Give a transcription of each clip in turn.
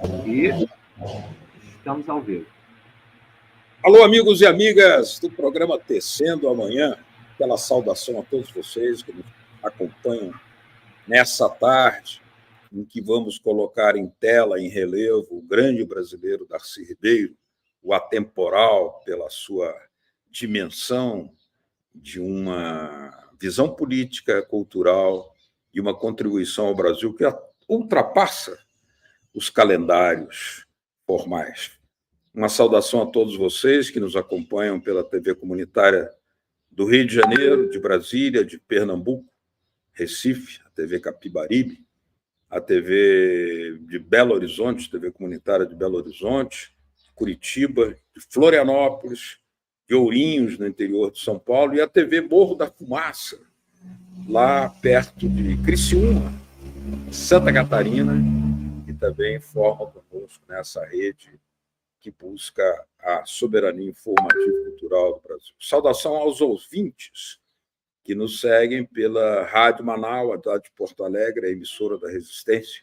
E estamos ao vivo. Alô, amigos e amigas do programa Tecendo Amanhã. Aquela saudação a todos vocês que nos acompanham nessa tarde, em que vamos colocar em tela, em relevo, o grande brasileiro Darcy Ribeiro, o atemporal pela sua dimensão de uma visão política, cultural e uma contribuição ao Brasil que ultrapassa os calendários formais. Uma saudação a todos vocês que nos acompanham pela TV comunitária do Rio de Janeiro, de Brasília, de Pernambuco, Recife, a TV Capibaribe, a TV de Belo Horizonte, TV comunitária de Belo Horizonte, Curitiba, de Florianópolis, de Ourinhos, no interior de São Paulo, e a TV Morro da Fumaça, lá perto de Criciúma, Santa Catarina, que também forma conosco nessa rede que busca a soberania informativa e cultural do Brasil. Saudação aos ouvintes que nos seguem pela Rádio Manaus, a de Porto Alegre, a emissora da Resistência,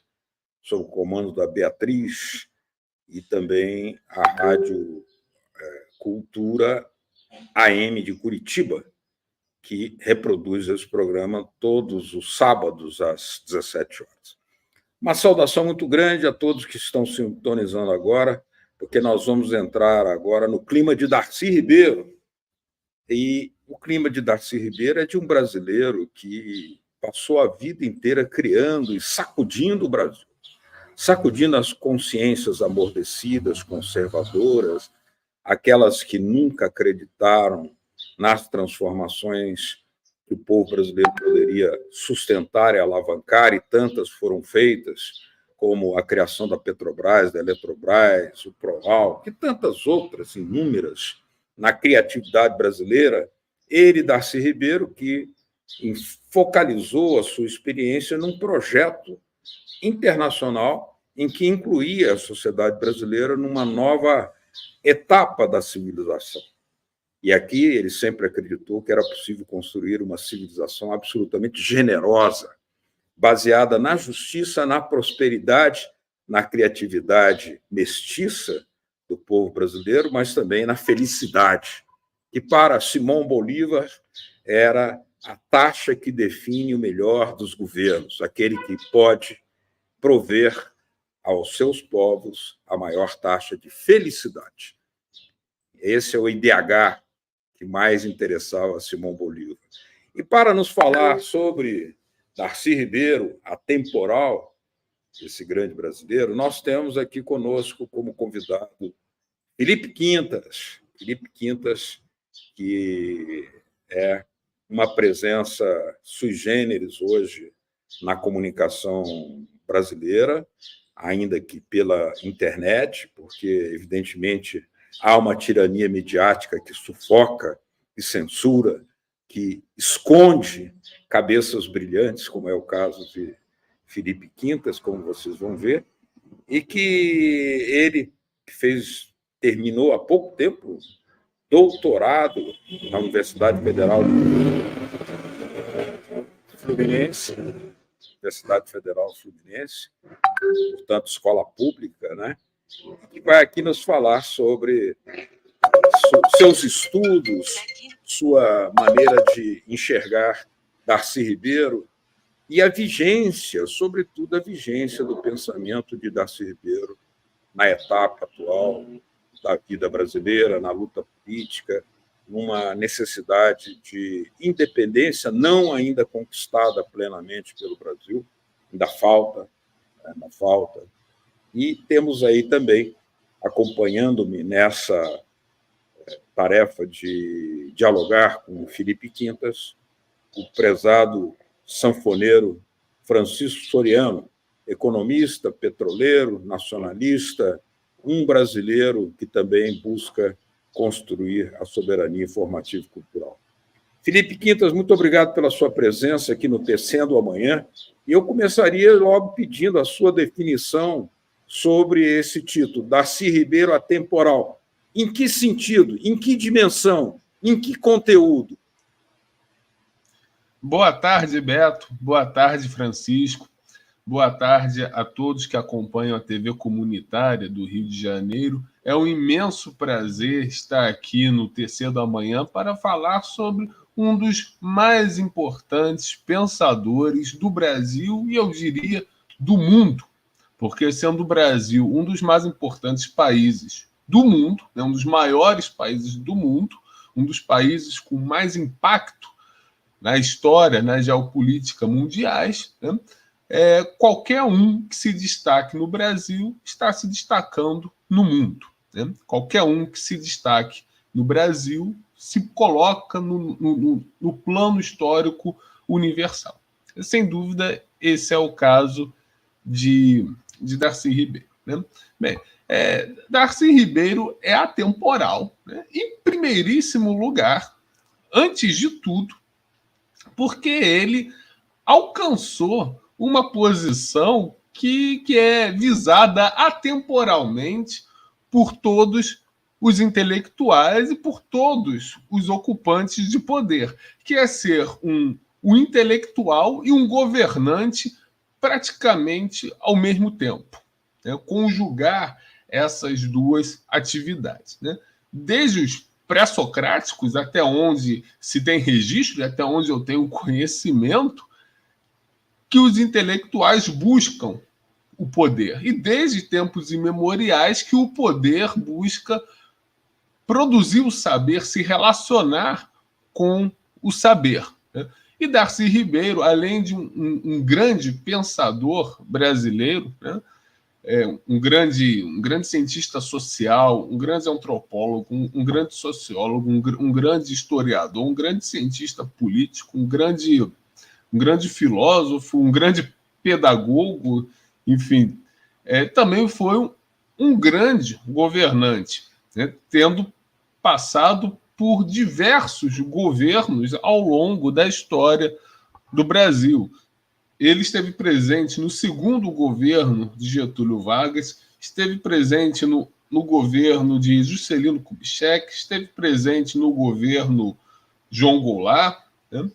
sob o comando da Beatriz, e também a Rádio Cultura AM de Curitiba, que reproduz esse programa todos os sábados às 17 horas. Uma saudação muito grande a todos que estão sintonizando agora, porque nós vamos entrar agora no clima de Darcy Ribeiro. E o clima de Darcy Ribeiro é de um brasileiro que passou a vida inteira criando e sacudindo o Brasil, sacudindo as consciências amordecidas, conservadoras, aquelas que nunca acreditaram nas transformações que o povo brasileiro poderia sustentar e alavancar, e tantas foram feitas, como a criação da Petrobras, da Eletrobras, o Proval, e tantas outras inúmeras na criatividade brasileira. Ele, Darcy Ribeiro, que focalizou a sua experiência num projeto internacional em que incluía a sociedade brasileira numa nova etapa da civilização. E aqui ele sempre acreditou que era possível construir uma civilização absolutamente generosa, baseada na justiça, na prosperidade, na criatividade mestiça do povo brasileiro, mas também na felicidade, que para Simão Bolívar era a taxa que define o melhor dos governos, aquele que pode prover aos seus povos a maior taxa de felicidade. Esse é o IDH que mais interessava a Simão Bolívar. E para nos falar sobre Darcy Ribeiro, atemporal, esse grande brasileiro, nós temos aqui conosco como convidado Felipe Quintas. Felipe Quintas, que é uma presença sui generis hoje na comunicação brasileira, ainda que pela internet, porque, evidentemente, há uma tirania midiática que sufoca e censura, que esconde cabeças brilhantes, como é o caso de Felipe Quintas, como vocês vão ver, e que ele terminou há pouco tempo doutorado na Universidade Federal Fluminense, Universidade Federal Fluminense, portanto, escola pública, né? Que vai aqui nos falar sobre seus estudos, sua maneira de enxergar Darcy Ribeiro e a vigência, sobretudo a vigência do pensamento de Darcy Ribeiro na etapa atual da vida brasileira, na luta política, numa necessidade de independência não ainda conquistada plenamente pelo Brasil, ainda falta. E temos aí também, acompanhando-me nessa tarefa de dialogar com Felipe Quintas, o prezado sanfoneiro Francisco Soriano, economista, petroleiro, nacionalista, um brasileiro que também busca construir a soberania informativa e cultural. Felipe Quintas, muito obrigado pela sua presença aqui no Tecendo Amanhã. E eu começaria logo pedindo a sua definição sobre esse título, Darcy Ribeiro atemporal. Em que sentido? Em que dimensão? Em que conteúdo? Boa tarde, Beto. Boa tarde, Francisco. boa tarde a todos que acompanham a TV comunitária do Rio de Janeiro. É um imenso prazer estar aqui no TC da Manhã para falar sobre um dos mais importantes pensadores do Brasil e, eu diria, do mundo, porque sendo o Brasil um dos mais importantes países do mundo, né, um dos maiores países do mundo, um dos países com mais impacto na história, na geopolítica mundiais, né, qualquer um que se destaque no Brasil está se destacando no mundo. Né? Qualquer um que se destaque no Brasil se coloca no plano histórico universal. Sem dúvida, esse é o caso de Darcy Ribeiro. Né? Bem, Darcy Ribeiro é atemporal, né? Em primeiríssimo lugar, antes de tudo, porque ele alcançou uma posição que é visada atemporalmente por todos os intelectuais e por todos os ocupantes de poder, que é ser um intelectual e um governante praticamente ao mesmo tempo, né? Conjugar essas duas atividades, né? Desde os pré-socráticos, até onde se tem registro, até onde eu tenho conhecimento, que os intelectuais buscam o poder. E desde tempos imemoriais que o poder busca produzir o saber, se relacionar com o saber. Né? E Darcy Ribeiro, além de um grande pensador brasileiro, né? Um grande cientista social, um grande antropólogo, um grande sociólogo, um grande historiador, um grande cientista político, um grande filósofo, um grande pedagogo, enfim, também foi um grande governante, né? Tendo passado por diversos governos ao longo da história do Brasil. Ele esteve presente no segundo governo de Getúlio Vargas, esteve presente no governo de Juscelino Kubitschek, esteve presente no governo João Goulart, né?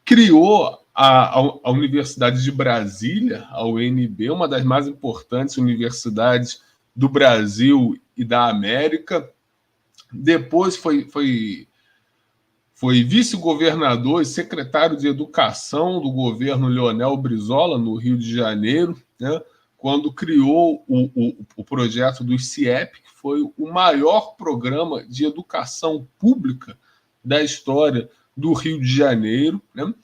Criou a Universidade de Brasília, a UNB, uma das mais importantes universidades do Brasil e da América. Depois foi vice-governador e secretário de Educação do governo Leonel Brizola, no Rio de Janeiro, né, quando criou o projeto do CIEP, que foi o maior programa de educação pública da história do Rio de Janeiro. Né?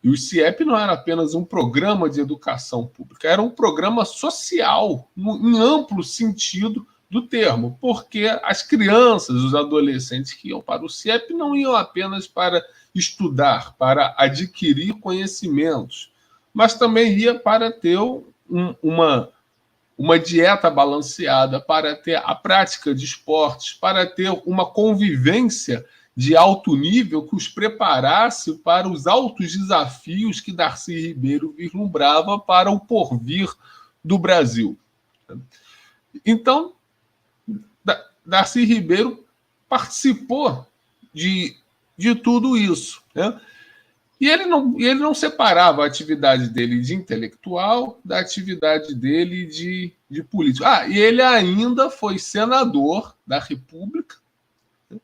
E o CIEP não era apenas um programa de educação pública, era um programa social, em amplo sentido do termo, porque as crianças, os adolescentes que iam para o CIEP não iam apenas para estudar, para adquirir conhecimentos, mas também ia para ter uma dieta balanceada, para ter a prática de esportes, para ter uma convivência de alto nível que os preparasse para os altos desafios que Darcy Ribeiro vislumbrava para o porvir do Brasil. Então, Darcy Ribeiro participou de tudo isso. Né? E ele não separava a atividade dele de intelectual da atividade dele de político. E ele ainda foi senador da República, né?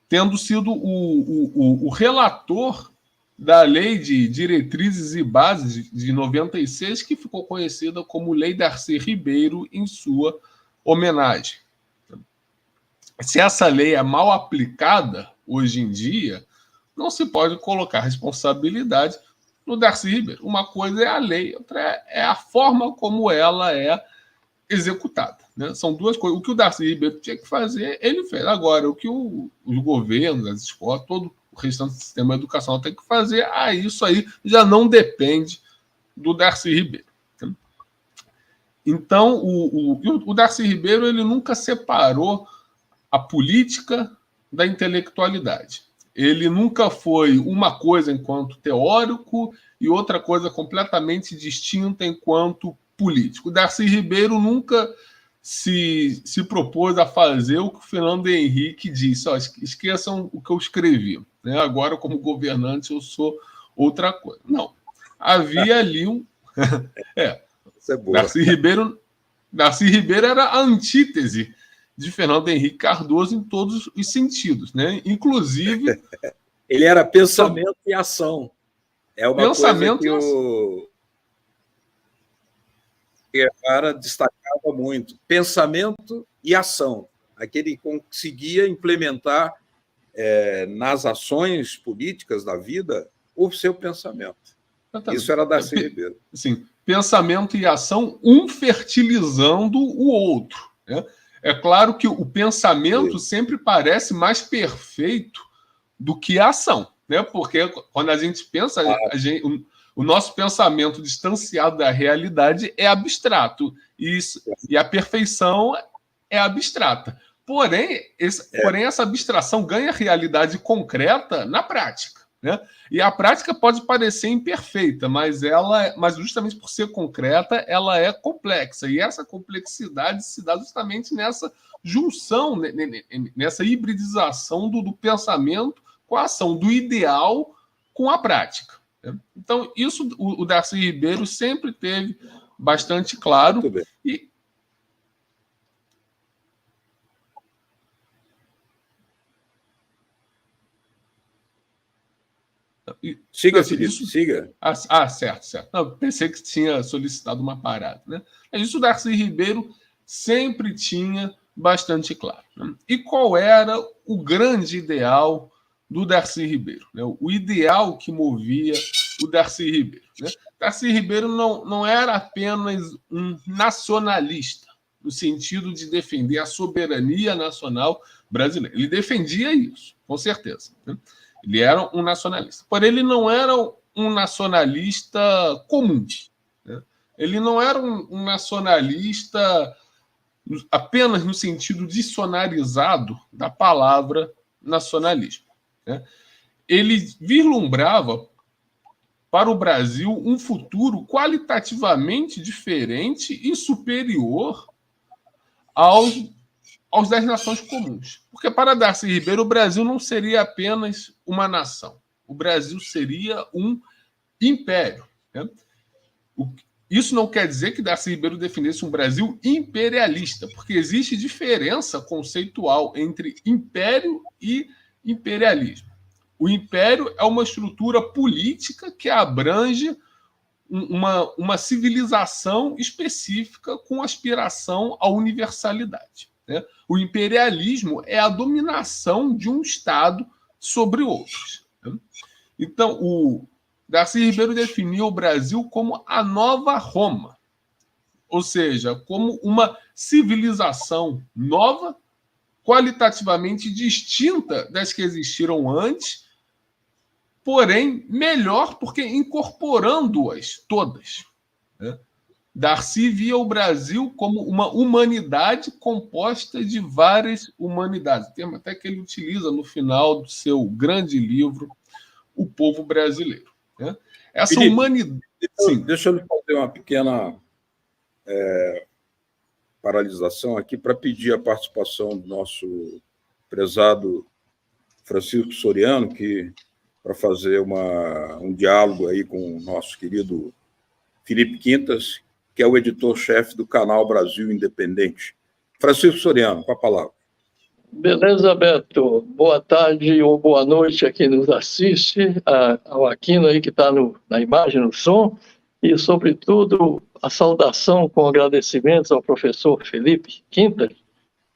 tendo sido o relator da Lei de Diretrizes e Bases de 96, que ficou conhecida como Lei Darcy Ribeiro em sua homenagem. Se essa lei é mal aplicada hoje em dia, não se pode colocar responsabilidade no Darcy Ribeiro. Uma coisa é a lei, outra é a forma como ela é executada. Né? São duas coisas. O que o Darcy Ribeiro tinha que fazer, ele fez. Agora, o que os governos, as escolas, todo o restante do sistema educacional tem que fazer, isso aí já não depende do Darcy Ribeiro. Né? Então, o Darcy Ribeiro ele nunca separou a política da intelectualidade. Ele nunca foi uma coisa enquanto teórico e outra coisa completamente distinta enquanto político. O Darcy Ribeiro nunca se propôs a fazer o que o Fernando Henrique disse. Esqueçam o que eu escrevi. Né? Agora, como governante, eu sou outra coisa. Não. havia ali um... Isso é boa. Darcy Ribeiro era a antítese de Fernando Henrique Cardoso em todos os sentidos, né? Inclusive... Ele era pensamento e ação. É uma pensamento coisa que o Guevara destacava muito. Pensamento e ação. Aquele que conseguia implementar nas ações políticas da vida o seu pensamento. Exatamente. Isso era Darcy Ribeiro. Sim, pensamento e ação, um fertilizando o outro, né? É claro que o pensamento sempre parece mais perfeito do que a ação, né? Porque quando a gente pensa, o nosso pensamento distanciado da realidade é abstrato, e a perfeição é abstrata. Porém, essa abstração ganha realidade concreta na prática, né? E a prática pode parecer imperfeita, mas justamente por ser concreta, ela é complexa. E essa complexidade se dá justamente nessa junção, nessa hibridização do pensamento com a ação, do ideal com a prática, né? Então, isso o Darcy Ribeiro sempre teve bastante claro. Muito bem. Siga, Felipe, siga. Certo. Não, pensei que tinha solicitado uma parada, né? Isso o Darcy Ribeiro sempre tinha bastante claro, né? E qual era o grande ideal do Darcy Ribeiro, né? O ideal que movia o Darcy Ribeiro, né? Darcy Ribeiro não era apenas um nacionalista, no sentido de defender a soberania nacional brasileira. Ele defendia isso, com certeza, né? Ele era um nacionalista. Porém, ele não era um nacionalista comum, né? Ele não era um nacionalista apenas no sentido dicionarizado da palavra nacionalismo, né? Ele vislumbrava para o Brasil um futuro qualitativamente diferente e superior aos das nações comuns. Porque para Darcy Ribeiro, o Brasil não seria apenas uma nação. O Brasil seria um império, né? Isso não quer dizer que Darcy Ribeiro definisse um Brasil imperialista, porque existe diferença conceitual entre império e imperialismo. O império é uma estrutura política que abrange uma civilização específica com aspiração à universalidade, né? O imperialismo é a dominação de um Estado sobre outros, né? Então, o Darcy Ribeiro definiu o Brasil como a nova Roma, ou seja, como uma civilização nova, qualitativamente distinta das que existiram antes, porém melhor porque incorporando-as todas, né? Darcy via o Brasil como uma humanidade composta de várias humanidades, termo até que ele utiliza no final do seu grande livro, O Povo Brasileiro, né? Essa Felipe, humanidade... Deixa eu fazer uma pequena paralisação aqui para pedir a participação do nosso prezado Francisco Soriano, para fazer um diálogo aí com o nosso querido Felipe Quintas, que é o editor-chefe do canal Brasil Independente. Francisco Soriano, com a palavra. Beleza, Beto. Boa tarde ou boa noite a quem nos assiste, ao Aquino aí que está na imagem, no som, e, sobretudo, a saudação com agradecimentos ao professor Felipe Quintas.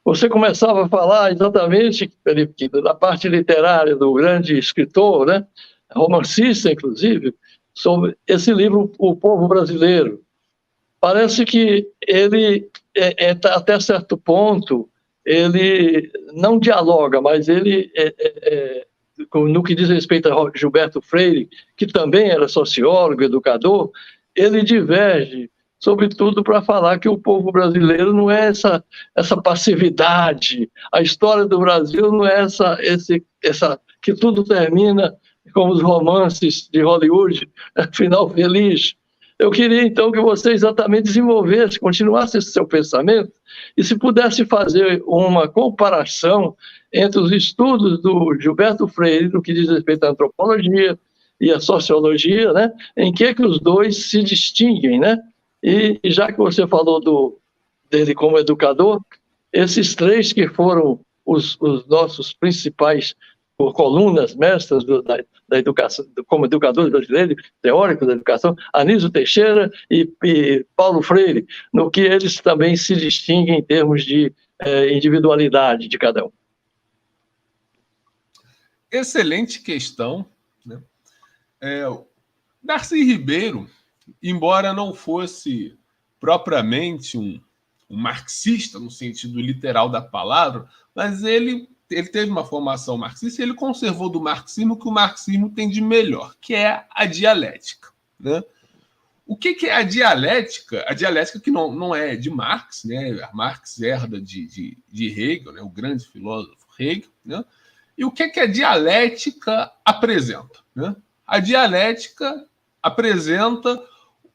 Você começava a falar exatamente, Felipe Quintas, da parte literária do grande escritor, né, romancista, inclusive, sobre esse livro, O Povo Brasileiro. Parece que ele, até certo ponto, ele não dialoga, mas ele, no que diz respeito a Gilberto Freire, que também era sociólogo, educador, ele diverge, sobretudo para falar que o povo brasileiro não é essa passividade, a história do Brasil não é essa que tudo termina como os romances de Hollywood, final feliz. Eu queria, então, que você exatamente desenvolvesse, continuasse esse seu pensamento, e se pudesse fazer uma comparação entre os estudos do Gilberto Freire, no que diz respeito à antropologia, e a sociologia, né? Em que os dois se distinguem, né? E já que você falou dele como educador, esses três que foram os nossos principais colunas mestras da educação, como educadores brasileiros, teóricos da educação, Anísio Teixeira e Paulo Freire, no que eles também se distinguem em termos de individualidade de cada um. Excelente questão, né? Darcy Ribeiro, embora não fosse propriamente um marxista no sentido literal da palavra, mas ele teve uma formação marxista e ele conservou do marxismo o que o marxismo tem de melhor, que é a dialética, né? O que é a dialética? A dialética que não é de Marx, né? Marx herda de Hegel, né? O grande filósofo Hegel, né? E o que a dialética apresenta, né? A dialética apresenta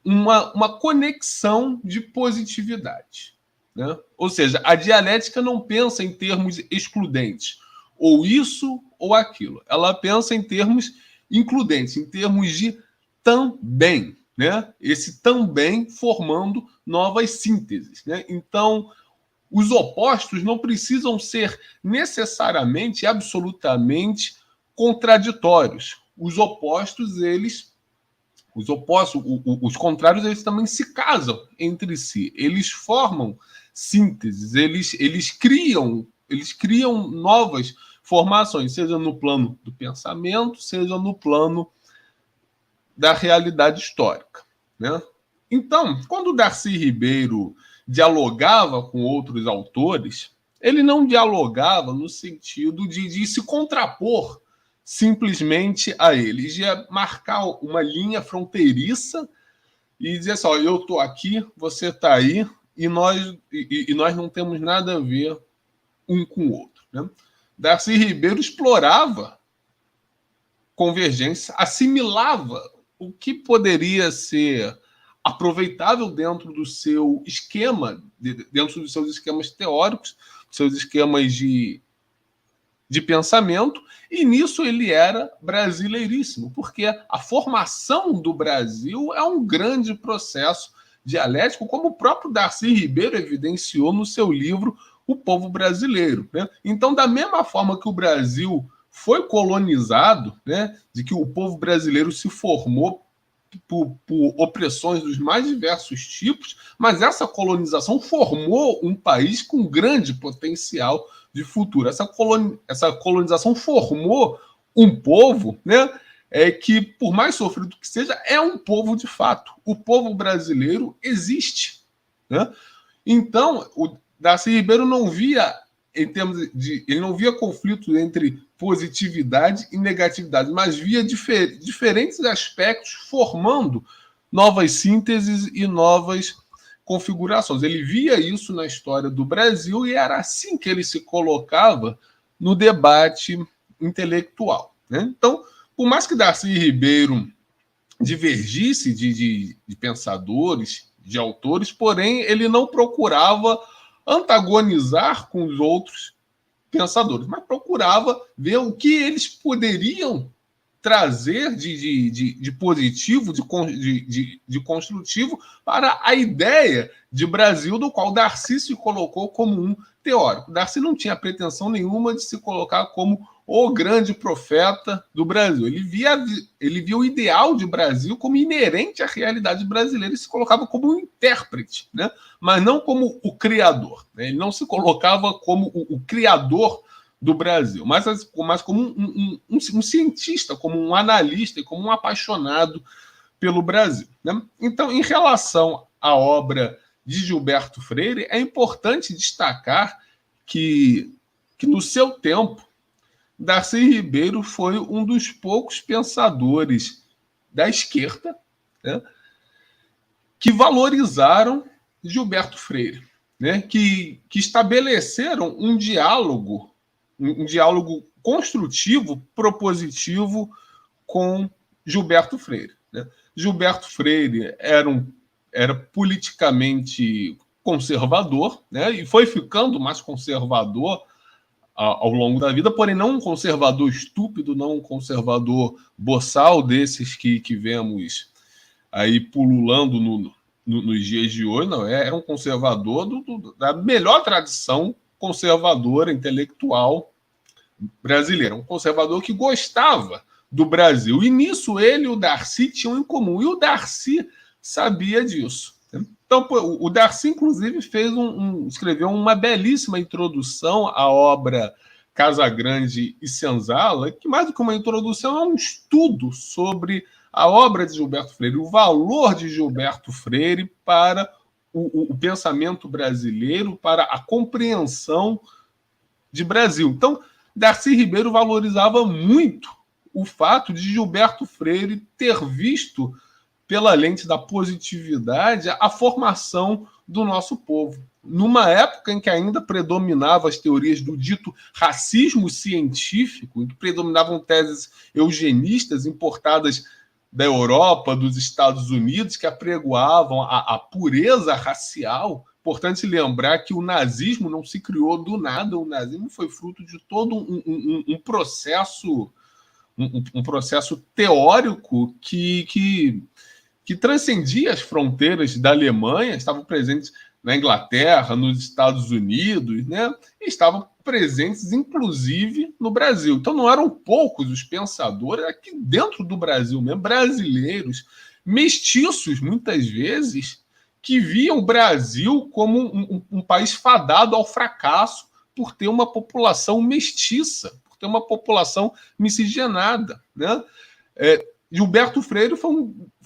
uma conexão de positividade, né? Ou seja, a dialética não pensa em termos excludentes, ou isso ou aquilo. Ela pensa em termos includentes, em termos de também, né? Esse também formando novas sínteses, né? Então, os opostos não precisam ser necessariamente, absolutamente contraditórios. Os contrários, eles também se casam entre si. Eles formam sínteses, eles criam novas formações, seja no plano do pensamento, seja no plano da realidade histórica, né? Então, quando Darcy Ribeiro dialogava com outros autores, ele não dialogava no sentido de se contrapor simplesmente a eles, ia marcar uma linha fronteiriça e dizer assim, eu estou aqui, você está aí, e nós não temos nada a ver um com o outro, né? Darcy Ribeiro explorava convergência, assimilava o que poderia ser aproveitável dentro do seu esquema, dentro dos seus esquemas teóricos, seus esquemas de pensamento, e nisso ele era brasileiríssimo, porque a formação do Brasil é um grande processo dialético, como o próprio Darcy Ribeiro evidenciou no seu livro O Povo Brasileiro, né? Então, da mesma forma que o Brasil foi colonizado, né, de que o povo brasileiro se formou por opressões dos mais diversos tipos, mas essa colonização formou um país com grande potencial de futuro. Essa colonização formou um povo, né, que, por mais sofrido que seja, é um povo de fato. O povo brasileiro existe, né? Então, o Darcy Ribeiro não via, ele não via conflito entre positividade e negatividade, mas via diferentes aspectos formando novas sínteses e novas configurações. Ele via isso na história do Brasil e era assim que ele se colocava no debate intelectual, né? Então, por mais que Darcy Ribeiro divergisse de pensadores, de autores, porém, ele não procurava antagonizar com os outros pensadores, mas procurava ver o que eles poderiam trazer de positivo, de construtivo para a ideia de Brasil, do qual Darcy se colocou como um teórico. Darcy não tinha pretensão nenhuma de se colocar como o grande profeta do Brasil. Ele via o ideal de Brasil como inerente à realidade brasileira e se colocava como um intérprete, né? Mas não como o criador, né? Ele não se colocava como o criador do Brasil, mas como um cientista, como um analista e como um apaixonado pelo Brasil, né? Então, em relação à obra de Gilberto Freire, é importante destacar que no seu tempo, Darcy Ribeiro foi um dos poucos pensadores da esquerda, né, que valorizaram Gilberto Freire, né, que estabeleceram um diálogo construtivo, propositivo com Gilberto Freire, né? Gilberto Freire era politicamente conservador, né, e foi ficando mais conservador ao longo da vida, porém não um conservador estúpido, não um conservador boçal desses que vemos aí pululando nos dias de hoje, não, era um conservador da melhor tradição conservadora intelectual brasileira, um conservador que gostava do Brasil, e nisso ele e o Darcy tinham em comum, e o Darcy sabia disso. Então, o Darcy, inclusive, escreveu uma belíssima introdução à obra Casagrande e Senzala, que mais do que uma introdução é um estudo sobre a obra de Gilberto Freire, o valor de Gilberto Freire para o pensamento brasileiro, para a compreensão de Brasil. Então, Darcy Ribeiro valorizava muito o fato de Gilberto Freire ter visto pela lente da positividade a formação do nosso povo. Numa época em que ainda predominavam as teorias do dito racismo científico, em que predominavam teses eugenistas importadas da Europa, dos Estados Unidos, que apregoavam a pureza racial. Importante lembrar que o nazismo não se criou do nada, o nazismo foi fruto de todo um processo teórico que transcendia as fronteiras da Alemanha, estavam presentes na Inglaterra, nos Estados Unidos, né? E estavam presentes, inclusive, no Brasil. Então, não eram poucos os pensadores aqui dentro do Brasil mesmo, brasileiros, mestiços, muitas vezes, que viam o Brasil como um país fadado ao fracasso por ter uma população mestiça, por ter uma população miscigenada, né? Gilberto Freire foi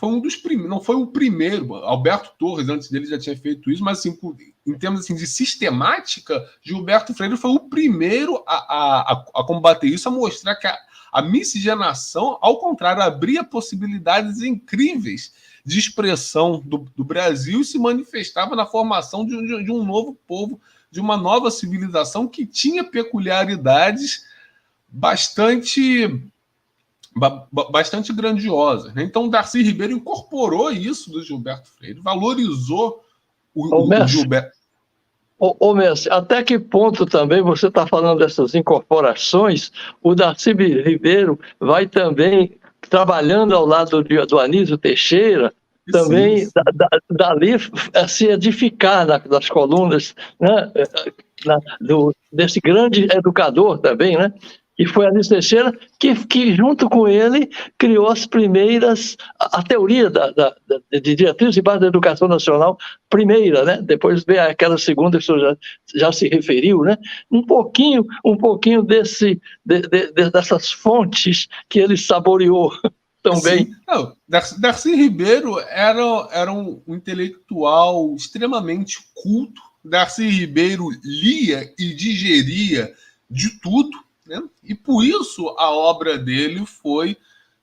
um dos primeiros, não foi o primeiro. Alberto Torres, antes dele, já tinha feito isso, mas assim, em termos assim, de sistemática, Gilberto Freire foi o primeiro a combater isso, a mostrar que a miscigenação, ao contrário, abria possibilidades incríveis de expressão do Brasil e se manifestava na formação de um novo povo, de uma nova civilização que tinha peculiaridades bastante grandiosas, né? Então, Darcy Ribeiro incorporou isso do Gilberto Freire, valorizou o Gilberto. Mestre, até que ponto também você está falando dessas incorporações, o Darcy Ribeiro vai também trabalhando ao lado do Anísio Teixeira, também dali se edificar nas colunas, né, desse grande educador também, né? E foi Anísio Teixeira que, junto com ele, criou as primeiras, a teoria de diretriz e base da educação nacional, primeira, né? Depois veio aquela segunda que o senhor já se referiu, né? Um pouquinho dessas fontes que ele saboreou também. Darcy Ribeiro era um intelectual extremamente culto. Darcy Ribeiro lia e digeria de tudo, né? E por isso a obra dele foi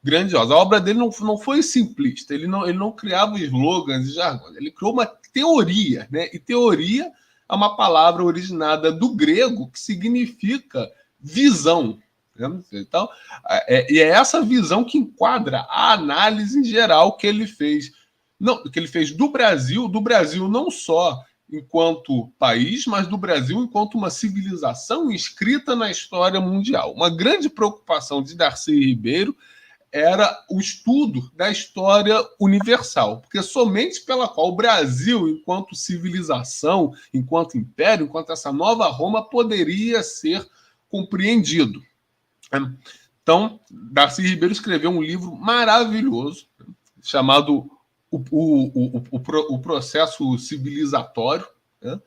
grandiosa. A obra dele não foi simplista, ele não criava slogans e jargões, ele criou uma teoria, né? E teoria é uma palavra originada do grego que significa visão. Então, e é essa visão que enquadra a análise em geral que ele fez. Que ele fez do Brasil não só enquanto país, mas do Brasil enquanto uma civilização inscrita na história mundial. Uma grande preocupação de Darcy Ribeiro era o estudo da história universal, porque somente pela qual o Brasil, enquanto civilização, enquanto império, enquanto essa nova Roma, poderia ser compreendido. Então, Darcy Ribeiro escreveu um livro maravilhoso chamado O Processo Civilizatório, né?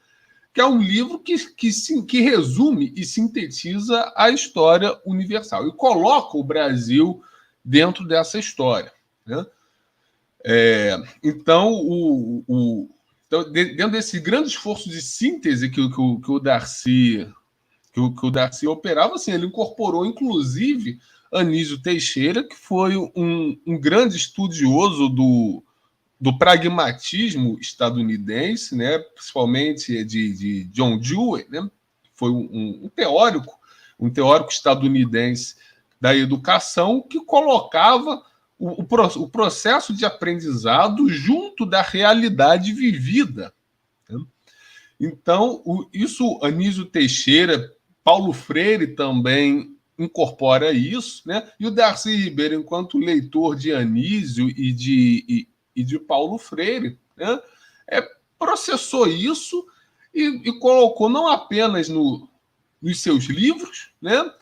Que é um livro que resume e sintetiza a história universal e coloca o Brasil dentro dessa história, né? Então, dentro desse grande esforço de síntese que o Darcy operava, assim, ele incorporou, inclusive, Anísio Teixeira, que foi um grande estudioso do pragmatismo estadunidense, né? Principalmente de John Dewey, né? Foi um teórico estadunidense da educação que colocava o processo de aprendizado junto da realidade vivida, né? Então, isso Anísio Teixeira Paulo Freire também incorpora isso, né? E o Darcy Ribeiro, enquanto leitor de Anísio e de Paulo Freire, né? Processou isso e colocou não apenas nos seus livros, né?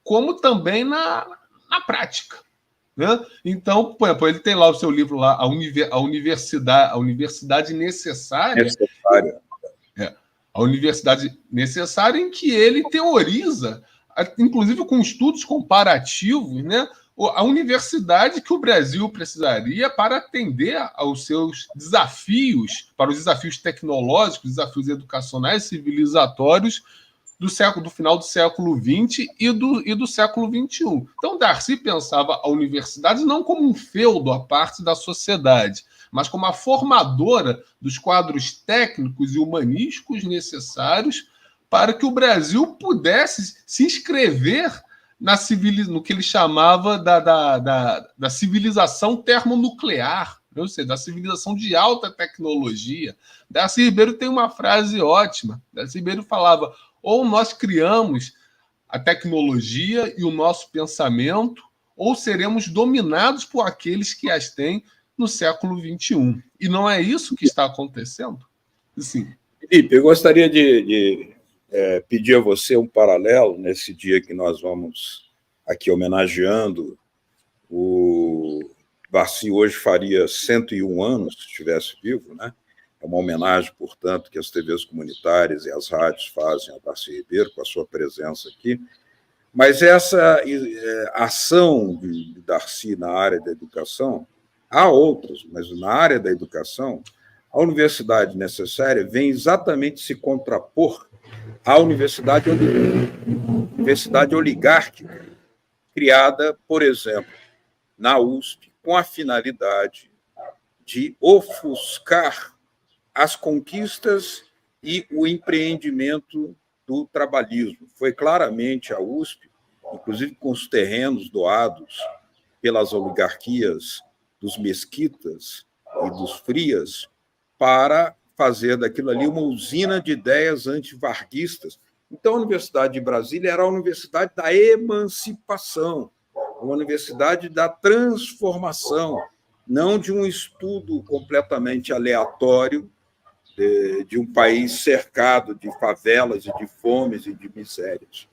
Como também na prática. Né? Então, por exemplo, ele tem lá o seu livro lá, a Universidade Necessária. A Universidade Necessária, em que ele teoriza, inclusive com estudos comparativos, né, a universidade que o Brasil precisaria para atender aos seus desafios, para os desafios tecnológicos, desafios educacionais, civilizatórios do final do século XX e do século XXI. Então, Darcy pensava a universidade não como um feudo à parte da sociedade, mas como a formadora dos quadros técnicos e humanísticos necessários para que o Brasil pudesse se inscrever no que ele chamava da civilização termonuclear, ou seja, da civilização de alta tecnologia. Darcy Ribeiro tem uma frase ótima. Darcy Ribeiro falava: ou nós criamos a tecnologia e o nosso pensamento, ou seremos dominados por aqueles que as têm no século XXI. E não é isso que está acontecendo? Assim. Felipe, eu gostaria de pedir a você um paralelo nesse dia que nós vamos aqui homenageando o Darcy. Hoje faria 101 anos, se estivesse vivo, né? É uma homenagem, portanto, que as TVs comunitárias e as rádios fazem a Darcy Ribeiro, com a sua presença aqui. Mas essa ação de Darcy na área da educação, há outras, mas na área da educação, a Universidade Necessária vem exatamente se contrapor à universidade oligárquica, criada, por exemplo, na USP, com a finalidade de ofuscar as conquistas e o empreendimento do trabalhismo. Foi claramente a USP, inclusive com os terrenos doados pelas oligarquias dos mesquitas e dos frias, para fazer daquilo ali uma usina de ideias antivarguistas. Então, a Universidade de Brasília era a universidade da emancipação, uma universidade da transformação, não de um estudo completamente aleatório de um país cercado de favelas e de fomes e de misérias.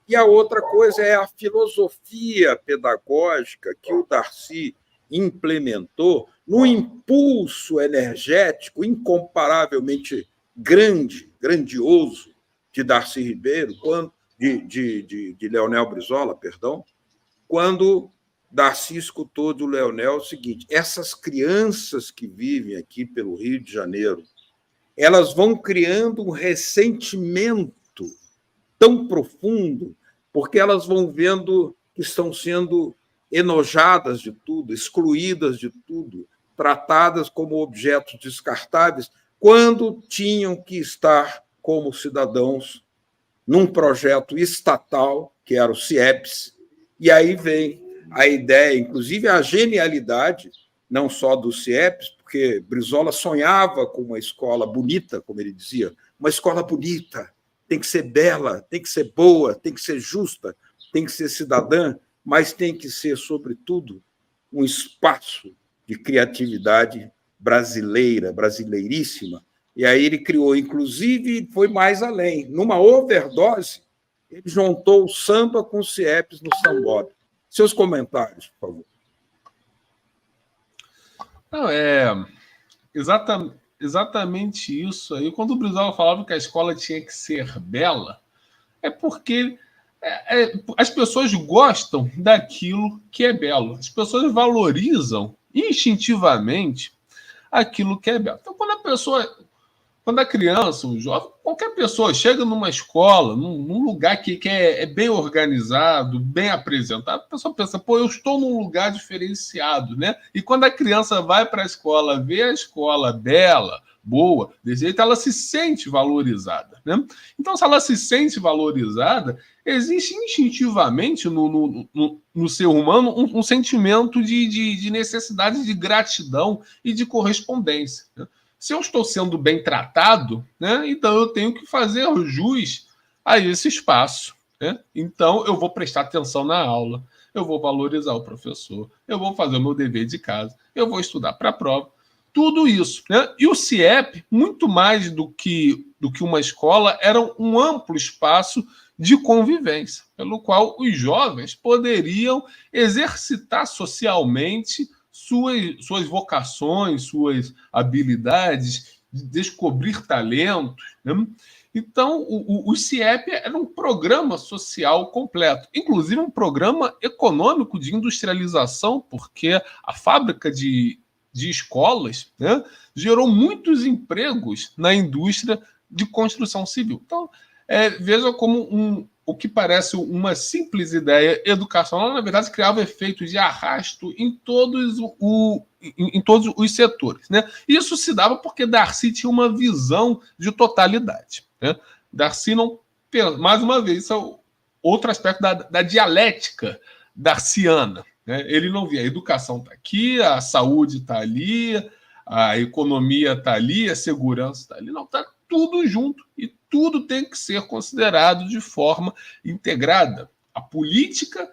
E a outra coisa é a filosofia pedagógica que o Darcy implementou no impulso energético incomparavelmente grandioso de Darcy Ribeiro, de Leonel Brizola, perdão, quando Darcy escutou do Leonel o seguinte: essas crianças que vivem aqui pelo Rio de Janeiro, elas vão criando um ressentimento tão profundo, porque elas vão vendo que estão sendo enojadas de tudo, excluídas de tudo, tratadas como objetos descartáveis, quando tinham que estar como cidadãos num projeto estatal, que era o CIEPS, e aí vem a ideia, inclusive a genialidade, não só do CIEPS, porque Brizola sonhava com uma escola bonita, como ele dizia, uma escola bonita, tem que ser bela, tem que ser boa, tem que ser justa, tem que ser cidadã, mas tem que ser, sobretudo, um espaço de criatividade brasileira, brasileiríssima. E aí ele criou, inclusive, foi mais além. Numa overdose, ele juntou o samba com o CIEPS no sambódromo. Seus comentários, por favor. Não, exatamente isso aí. Quando o Brizola falava que a escola tinha que ser bela, é porque as pessoas gostam daquilo que é belo. As pessoas valorizam instintivamente aquilo que é belo. Então, quando a criança, o jovem, qualquer pessoa chega numa escola, num lugar que é bem organizado, bem apresentado, a pessoa pensa, pô, eu estou num lugar diferenciado, né? E quando a criança vai para a escola, vê a escola bela, boa, desse jeito, ela se sente valorizada, né? Então, se ela se sente valorizada, existe instintivamente no ser humano um sentimento de necessidade de gratidão e de correspondência, né? Se eu estou sendo bem tratado, né, então eu tenho que fazer jus a esse espaço, né? Então, eu vou prestar atenção na aula, eu vou valorizar o professor, eu vou fazer o meu dever de casa, eu vou estudar para a prova, tudo isso, né? E o CIEP, muito mais do que uma escola, era um amplo espaço de convivência, pelo qual os jovens poderiam exercitar socialmente suas vocações, suas habilidades, descobrir talentos, né? Então, o CIEP era um programa social completo, inclusive um programa econômico de industrialização, porque a fábrica de escolas, né, gerou muitos empregos na indústria de construção civil. Então, veja como o que parece uma simples ideia educacional, na verdade, criava efeitos de arrasto em todos os setores, né? Isso se dava porque Darcy tinha uma visão de totalidade, né? Darcy não... Mais uma vez, isso é outro aspecto da dialética darciana, né? Ele não via a educação está aqui, a saúde está ali, a economia está ali, a segurança está ali. Não, está tudo junto e tudo tem que ser considerado de forma integrada. A política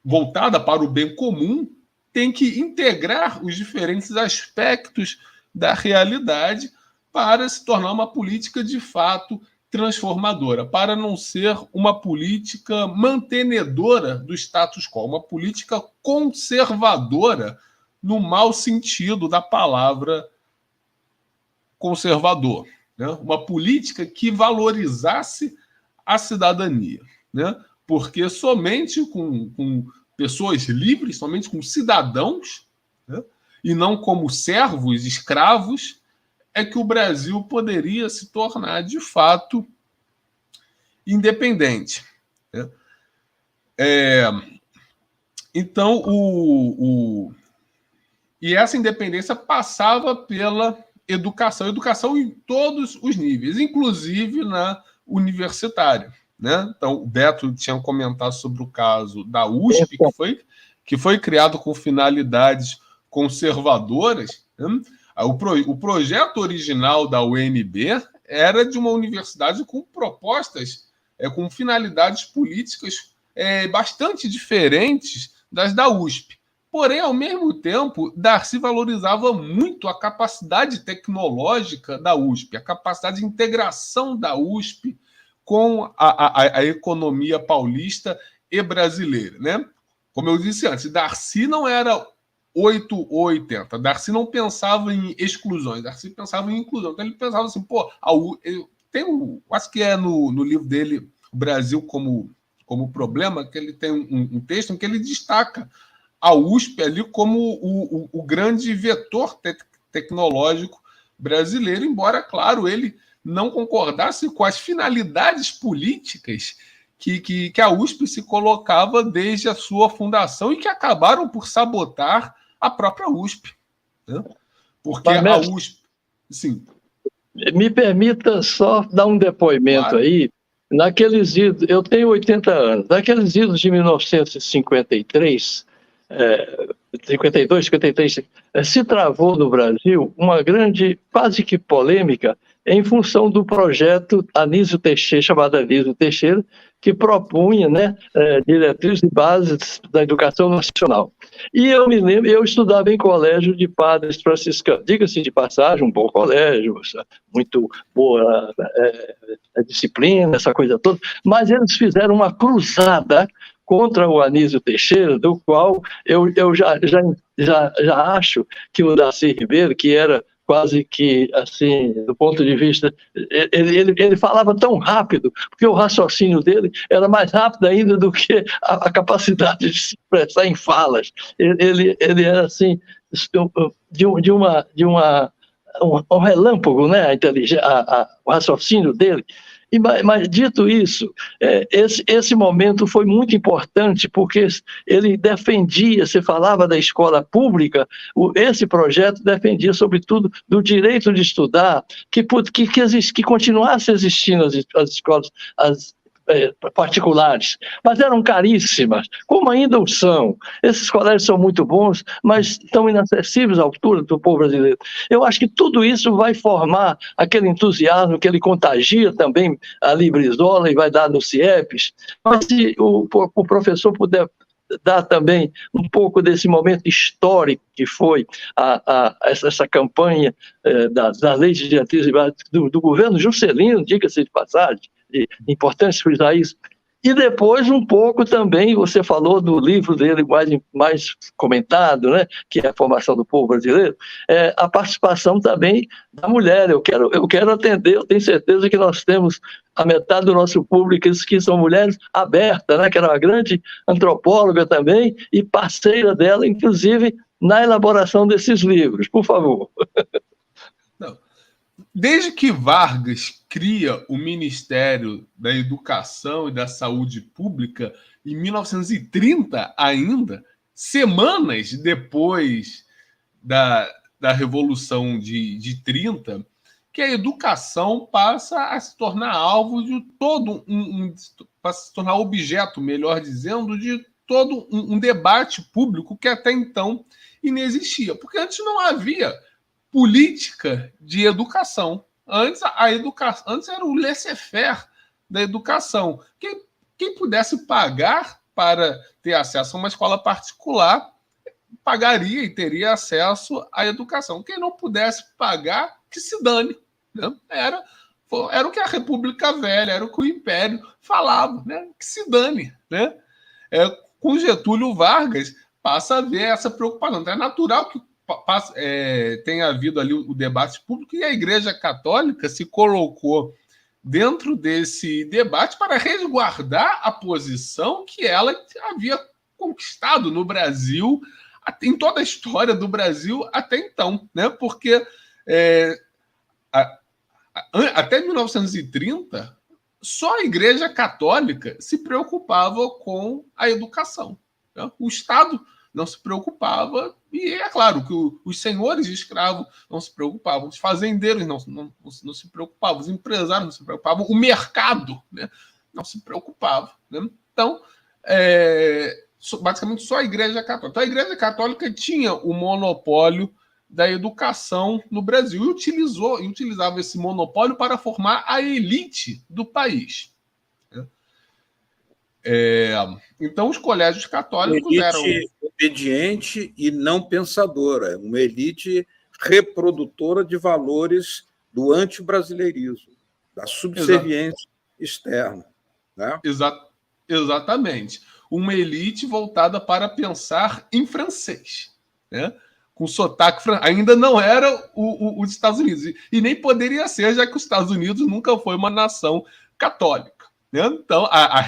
voltada para o bem comum tem que integrar os diferentes aspectos da realidade para se tornar uma política de fato transformadora, para não ser uma política mantenedora do status quo, uma política conservadora no mau sentido da palavra conservador, né? Uma política que valorizasse a cidadania, né? Porque somente com pessoas livres, somente com cidadãos, né? E não como servos, escravos, é que o Brasil poderia se tornar, de fato, independente, né? Então, e essa independência passava pela educação em todos os níveis, inclusive na universitária, né? Então, o Beto tinha comentado sobre o caso da USP, que foi criado com finalidades conservadoras, né? O projeto original da UNB era de uma universidade com propostas, com finalidades políticas bastante diferentes das da USP. Porém, ao mesmo tempo, Darcy valorizava muito a capacidade tecnológica da USP, a capacidade de integração da USP com a economia paulista e brasileira, né? Como eu disse antes, Darcy não era 8 ou 80. Darcy não pensava em exclusões, Darcy pensava em inclusão. Então ele pensava assim, acho que é no livro dele, O Brasil como Problema, que ele tem um texto em que ele destaca a USP ali como o grande vetor tecnológico brasileiro, embora, claro, ele não concordasse com as finalidades políticas que a USP se colocava desde a sua fundação e que acabaram por sabotar a própria USP, né? Porque a USP... Sim. Me permita só dar um depoimento, claro. Aí. Naqueles idos, eu tenho 80 anos, naqueles idos de 1953, 52, 53, se travou no Brasil uma grande, quase que polêmica, em função do projeto Anísio Teixeira, chamado Anísio Teixeira, que propunha, né, diretrizes e bases da educação nacional. E eu me lembro, eu estudava em colégio de padres franciscanos, diga-se de passagem, um bom colégio, muito boa disciplina, essa coisa toda, mas eles fizeram uma cruzada contra o Anísio Teixeira, do qual eu já acho que o Darcy Ribeiro, que era quase que, assim, do ponto de vista... Ele falava tão rápido, porque o raciocínio dele era mais rápido ainda do que a capacidade de se expressar em falas. Ele era, assim, um relâmpago, né? O raciocínio dele. Mas, dito isso, esse momento foi muito importante, porque ele defendia, você falava da escola pública, esse projeto defendia, sobretudo, do direito de estudar, que continuasse existindo as escolas particulares, mas eram caríssimas, como ainda o são. Esses colégios são muito bons, mas estão inacessíveis à altura do povo brasileiro. Eu acho que tudo isso vai formar aquele entusiasmo que ele contagia também ali Brizola e vai dar no CIEPs. Mas se o professor puder dar também um pouco desse momento histórico que foi essa campanha das leis de diretriz do governo Juscelino, diga-se de passagem, importante frisar isso. E depois um pouco também, você falou do livro dele mais comentado, né, que é a formação do povo brasileiro, a participação também da mulher. Eu quero atender, eu tenho certeza que nós temos a metade do nosso público que são mulheres abertas, né, que era uma grande antropóloga também e parceira dela, inclusive, na elaboração desses livros. Por favor. Desde que Vargas cria o Ministério da Educação e da Saúde Pública, em 1930 ainda, semanas depois da Revolução de 30, que a educação passa a se tornar alvo de todo passa a se tornar objeto, melhor dizendo, de todo um debate público que até então inexistia. Porque antes não havia política de educação. Antes era o laissez-faire da educação. Quem pudesse pagar para ter acesso a uma escola particular, pagaria e teria acesso à educação. Quem não pudesse pagar, que se dane. Né? Era o que a República Velha, era o que o Império falava, né? Que se dane. Né? Com Getúlio Vargas, passa a ver essa preocupação. Então, é natural que tem havido ali o debate público e a Igreja Católica se colocou dentro desse debate para resguardar a posição que ela havia conquistado no Brasil, em toda a história do Brasil até então, né? Porque até 1930 só a Igreja Católica se preocupava com a educação, né? O Estado não se preocupava, e é claro que os senhores de escravos não se preocupavam, os fazendeiros não se preocupavam, os empresários não se preocupavam, o mercado, né, não se preocupava. Né? Então, basicamente só a Igreja Católica. Então, a Igreja Católica tinha o monopólio da educação no Brasil e utilizava esse monopólio para formar a elite do país. Então, os colégios católicos eram obediente e não pensadora, uma elite reprodutora de valores do antibrasileirismo, da subserviência externa. Né? Exatamente. Uma elite voltada para pensar em francês, né? Com sotaque francês. Ainda não era os Estados Unidos, e nem poderia ser, já que os Estados Unidos nunca foi uma nação católica. Né? Então, a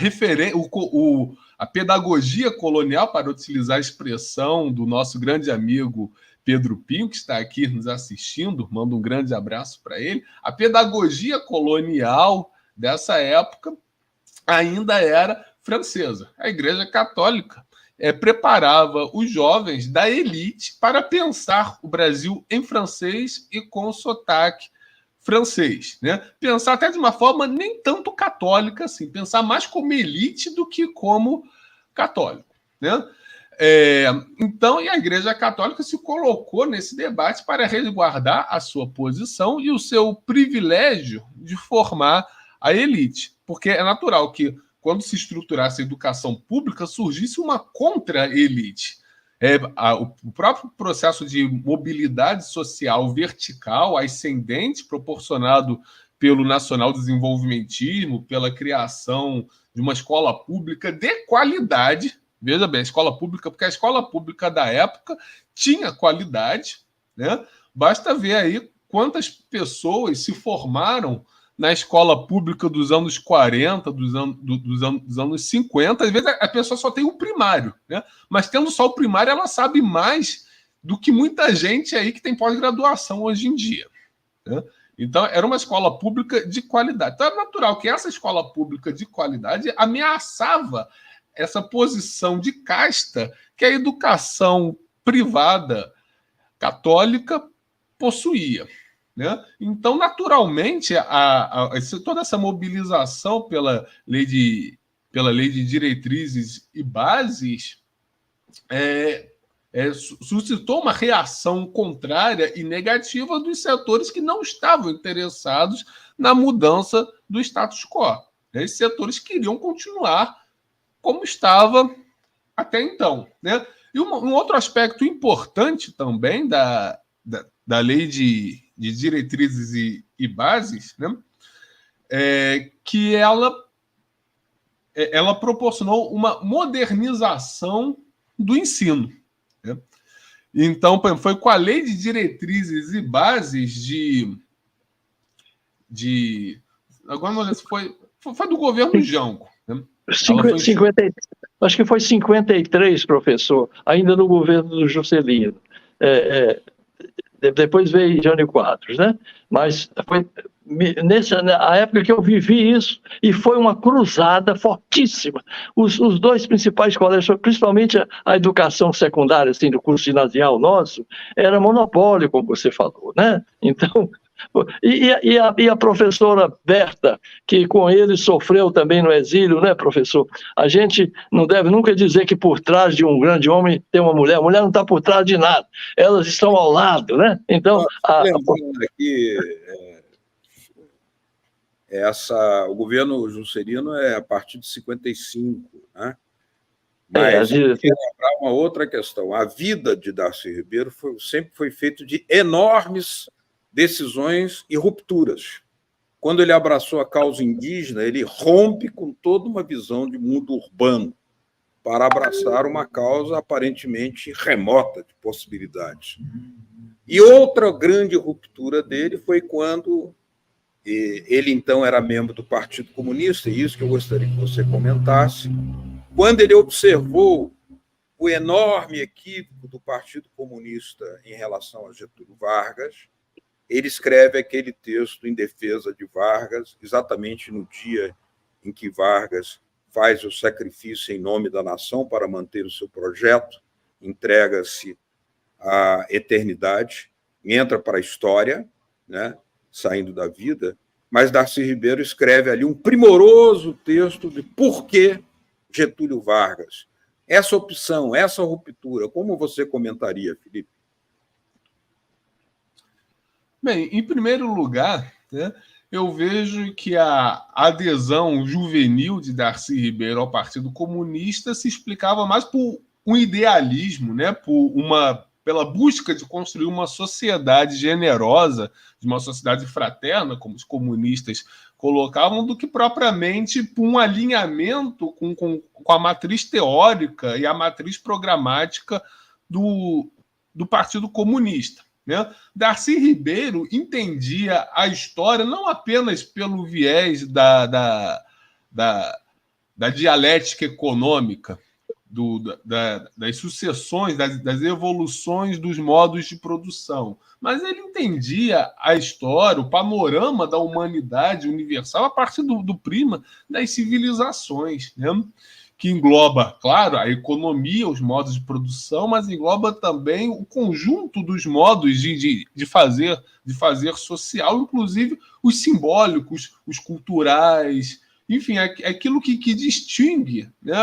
pedagogia colonial, para utilizar a expressão do nosso grande amigo Pedro Pinho, que está aqui nos assistindo, mando um grande abraço para ele, a pedagogia colonial dessa época ainda era francesa. A Igreja Católica preparava os jovens da elite para pensar o Brasil em francês e com sotaque francês, né? Pensar até de uma forma nem tanto católica assim, pensar mais como elite do que como católico, né? Então, e a Igreja Católica se colocou nesse debate para resguardar a sua posição e o seu privilégio de formar a elite, porque é natural que quando se estruturasse a educação pública surgisse uma contra-elite. O próprio processo de mobilidade social vertical, ascendente, proporcionado pelo nacional-desenvolvimentismo, pela criação de uma escola pública de qualidade. Veja bem, a escola pública, porque a escola pública da época tinha qualidade, né? Basta ver aí quantas pessoas se formaram na escola pública dos anos 40, dos anos 50, às vezes a pessoa só tem o primário, né? Mas tendo só o primário, ela sabe mais do que muita gente aí que tem pós-graduação hoje em dia. Né? Então, era uma escola pública de qualidade. Então, é natural que essa escola pública de qualidade ameaçava essa posição de casta que a educação privada católica possuía. né? Então, naturalmente, toda essa mobilização pela lei de diretrizes e bases suscitou uma reação contrária e negativa dos setores que não estavam interessados na mudança do status quo. Esses setores queriam continuar como estava até então, né? E um outro aspecto importante também da lei de diretrizes e bases, né, é que ela proporcionou uma modernização do ensino, né? Então, foi com a lei de diretrizes e bases agora não lembro se foi do governo Jango, né? Acho que foi 53, professor, ainda no governo do Juscelino. Depois veio Jânio Quadros, né? Mas foi na época que eu vivi isso, e foi uma cruzada fortíssima. Os dois principais colégios, principalmente a educação secundária, assim, do curso ginasial nosso, era monopólio, como você falou, né? Então, e a professora Berta, que com ele sofreu também no exílio, né, professor? A gente não deve nunca dizer que por trás de um grande homem tem uma mulher. A mulher não está por trás de nada. Elas estão ao lado, né? Então... Lembrando aqui, o governo Juscelino é a partir de 55, né? Mas eu queria lembrar uma outra questão. A vida de Darcy Ribeiro sempre foi feita de enormes decisões e rupturas. Quando ele abraçou a causa indígena, ele rompe com toda uma visão de mundo urbano para abraçar uma causa aparentemente remota de possibilidades. E outra grande ruptura dele foi quando ele, então, era membro do Partido Comunista, e isso que eu gostaria que você comentasse, quando ele observou o enorme equívoco do Partido Comunista em relação a Getúlio Vargas, ele escreve aquele texto em defesa de Vargas, exatamente no dia em que Vargas faz o sacrifício em nome da nação para manter o seu projeto, entrega-se à eternidade, entra para a história, né, saindo da vida, mas Darcy Ribeiro escreve ali um primoroso texto de por que Getúlio Vargas. Essa opção, essa ruptura, como você comentaria, Felipe? Bem, em primeiro lugar, né, eu vejo que a adesão juvenil de Darcy Ribeiro ao Partido Comunista se explicava mais por um idealismo, né, pela busca de construir uma sociedade generosa, de uma sociedade fraterna, como os comunistas colocavam, do que propriamente por um alinhamento com a matriz teórica e a matriz programática do Partido Comunista, né? Darcy Ribeiro entendia a história não apenas pelo viés da dialética econômica, das sucessões, das evoluções dos modos de produção, mas ele entendia a história, o panorama da humanidade universal a partir do prisma das civilizações, né? Que engloba, claro, a economia, os modos de produção, mas engloba também o conjunto dos modos de fazer social, inclusive os simbólicos, os culturais, enfim, aquilo que distingue, né,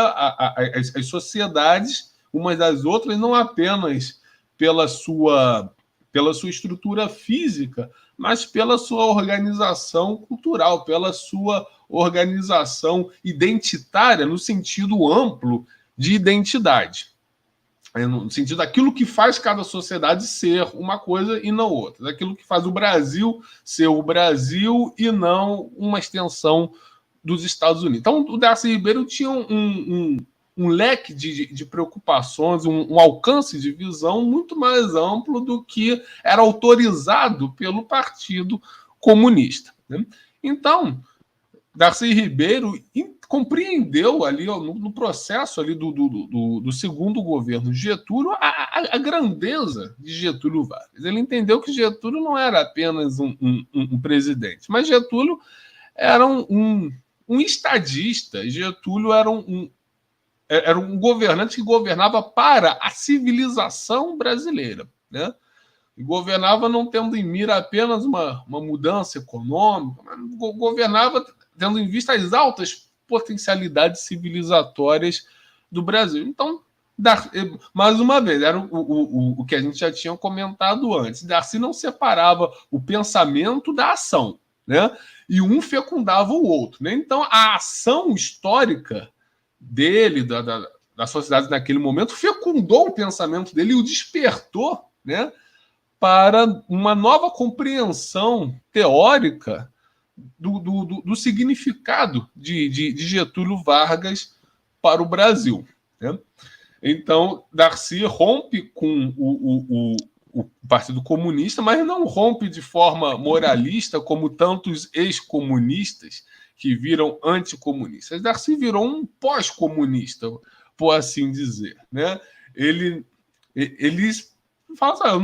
as sociedades umas das outras, não apenas pela sua estrutura física, mas pela sua organização cultural, pela sua organização identitária, no sentido amplo de identidade, no sentido daquilo que faz cada sociedade ser uma coisa e não outra, daquilo que faz o Brasil ser o Brasil e não uma extensão dos Estados Unidos. Então, o Darcy Ribeiro tinha um leque de preocupações, um alcance de visão muito mais amplo do que era autorizado pelo Partido Comunista, né? Então, Darcy Ribeiro compreendeu ali no processo ali do segundo governo de Getúlio a grandeza de Getúlio Vargas. Ele entendeu que Getúlio não era apenas um presidente, mas Getúlio era um estadista. Getúlio era um governante que governava para a civilização brasileira, né? E governava não tendo em mira apenas uma mudança econômica, mas governava tendo em vista as altas potencialidades civilizatórias do Brasil. Então, mais uma vez, era o que a gente já tinha comentado antes. Darcy não separava o pensamento da ação, né? E um fecundava o outro, né? Então, a ação histórica dele, da sociedade naquele momento, fecundou o pensamento dele e o despertou, né, para uma nova compreensão teórica do significado de Getúlio Vargas para o Brasil, né? Então, Darcy rompe com o Partido Comunista, mas não rompe de forma moralista, como tantos ex-comunistas que viram anticomunistas. Darcy virou um pós-comunista, por assim dizer, né? Eles falam assim, eu